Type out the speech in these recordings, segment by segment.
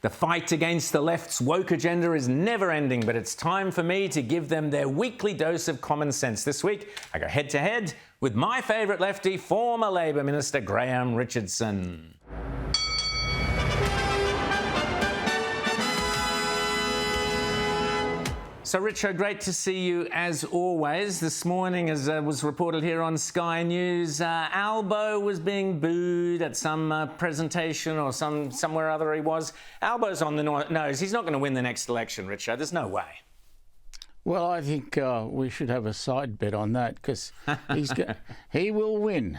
The fight against the left's woke agenda is never ending, but it's time for me to give them their weekly dose of common sense. This week, I go head to head with my favourite lefty, former Labor Minister Graham Richardson. So, Richo, great to see you as always. This morning, as was reported here on Sky News, Albo was being booed at some presentation or somewhere other he was. Albo's on the nose. He's not going to win the next election, Richo. There's no way. Well, I think we should have a side bet on that because he will win.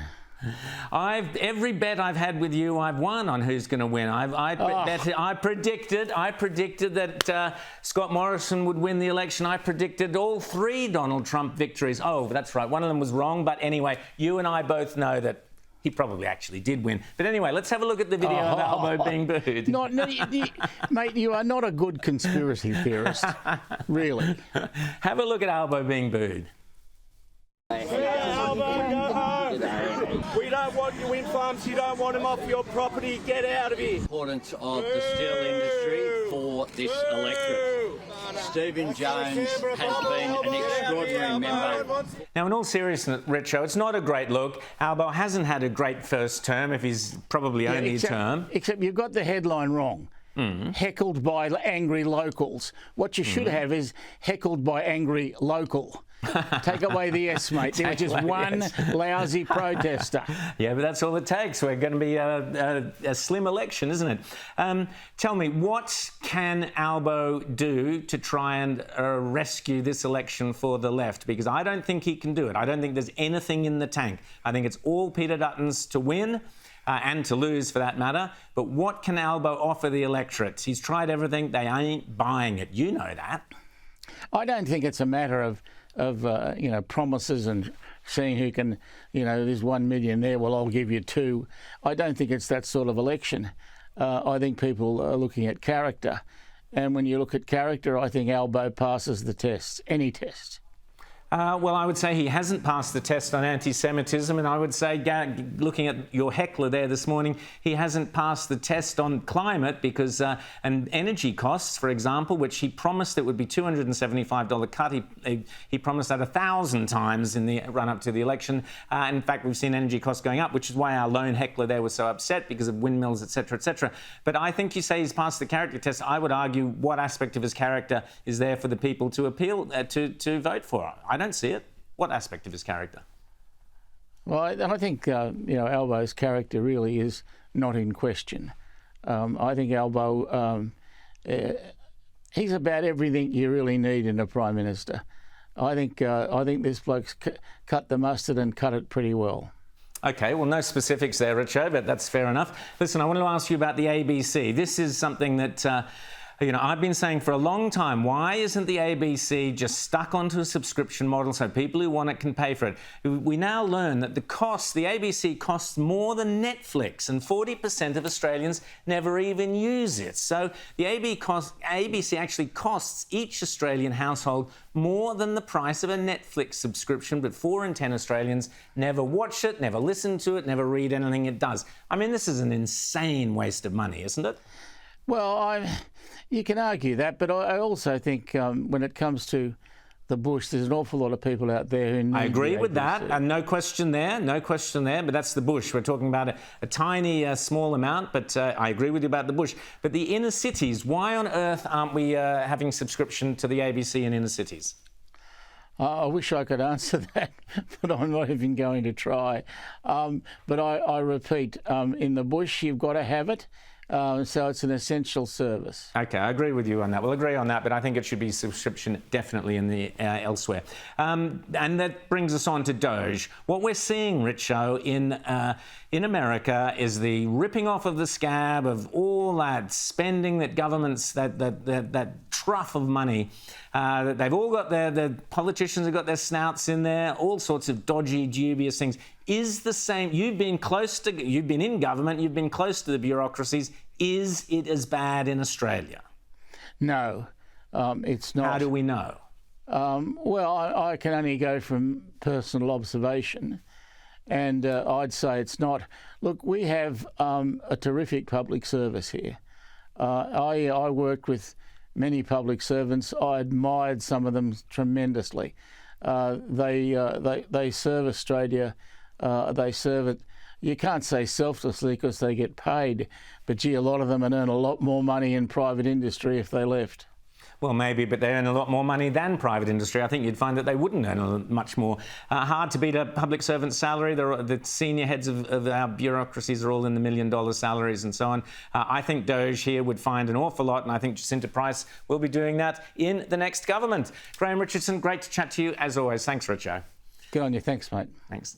Every bet I've had with you, I've won on who's going to win. I predicted that Scott Morrison would win the election. I predicted all 3 Donald Trump victories. Oh, that's right. One of them was wrong. But anyway, you and I both know that he probably actually did win. But anyway, let's have a look at the video of Albo being booed. Mate, you are not a good conspiracy theorist, really. Have a look at Albo being booed. Albo, go home. We don't want you in farms. You don't want them off your property. Get out of here. Importance of the steel industry for this electorate. Stephen Jones has been an extraordinary member. Now, in all seriousness, Richo, it's not a great look. Albo hasn't had a great first term, if he's probably only a term. Except you've got the headline wrong. Heckled by angry locals. What you should have is heckled by angry local. Take away the S, mate. There was just one lousy protester. Yeah, but that's all it takes. We're going to be a slim election, isn't it? Tell me, what can Albo do to try and rescue this election for the left? Because I don't think he can do it. I don't think there's anything in the tank. I think it's all Peter Dutton's to win. And to lose, for that matter. But what can Albo offer the electorate? He's tried everything. They ain't buying it. You know that. I don't think it's a matter of promises and seeing who can, there's 1 million there, well, I'll give you 2. I don't think it's that sort of election. I think people are looking at character. And when you look at character, I think Albo passes the test, any test. Well, I would say he hasn't passed the test on anti-Semitism, and I would say, looking at your heckler there this morning, he hasn't passed the test on climate because, and energy costs, for example, which he promised it would be $275 cut. He promised that 1,000 times in the run-up to the election. In fact, we've seen energy costs going up, which is why our lone heckler there was so upset because of windmills, etc., etc. But I think you say he's passed the character test. I would argue what aspect of his character is there for the people to appeal to vote for. I don't see it. What aspect of his character? Well, I think Albo's character really is not in question. I think Albo, he's about everything you really need in a prime minister. I think this bloke's cut the mustard and cut it pretty well. Okay, well, no specifics there, Richo, but that's fair enough. Listen, I want to ask you about the ABC. This is something that I've been saying for a long time, why isn't the ABC just stuck onto a subscription model so people who want it can pay for it? We now learn that the ABC costs more than Netflix, and 40% of Australians never even use it. So the ABC actually costs each Australian household more than the price of a Netflix subscription, but 4 in 10 Australians never watch it, never listen to it, never read anything it does. I mean, this is an insane waste of money, isn't it? Well, you can argue that, but I also think when it comes to the bush, there's an awful lot of people out there who need I agree with ABC. that, and no question there, but that's the bush. We're talking about a tiny, small amount, but I agree with you about the bush. But the inner cities, why on earth aren't we having subscription to the ABC in inner cities? I wish I could answer that, but I'm not even going to try. But I repeat, in the bush, you've got to have it. So it's an essential service. Okay, I agree with you on that. We'll agree on that, but I think it should be subscription definitely in the elsewhere. And that brings us on to Doge. What we're seeing, Richo, in America is the ripping off of the scab of all that spending that governments, that trough of money. They've all got the politicians have got their snouts in there, all sorts of dodgy, dubious things. Is the same, you've been in government, you've been close to the bureaucracies. Is it as bad in Australia? No, it's not. How do we know? Well, I can only go from personal observation, and I'd say it's not. Look, we have a terrific public service here. I worked with many public servants. I admired some of them tremendously. They serve Australia. They serve it. You can't say selflessly because they get paid, but gee, a lot of them would earn a lot more money in private industry if they left. Well, maybe, but they earn a lot more money than private industry. I think you'd find that they wouldn't earn much more. Hard to beat a public servant's salary. The senior heads of our bureaucracies are all in the $1 million salaries and so on. I think Doge here would find an awful lot, and I think Jacinta Price will be doing that in the next government. Graham Richardson, great to chat to you as always. Thanks, Richo. Good on you. Thanks, mate. Thanks.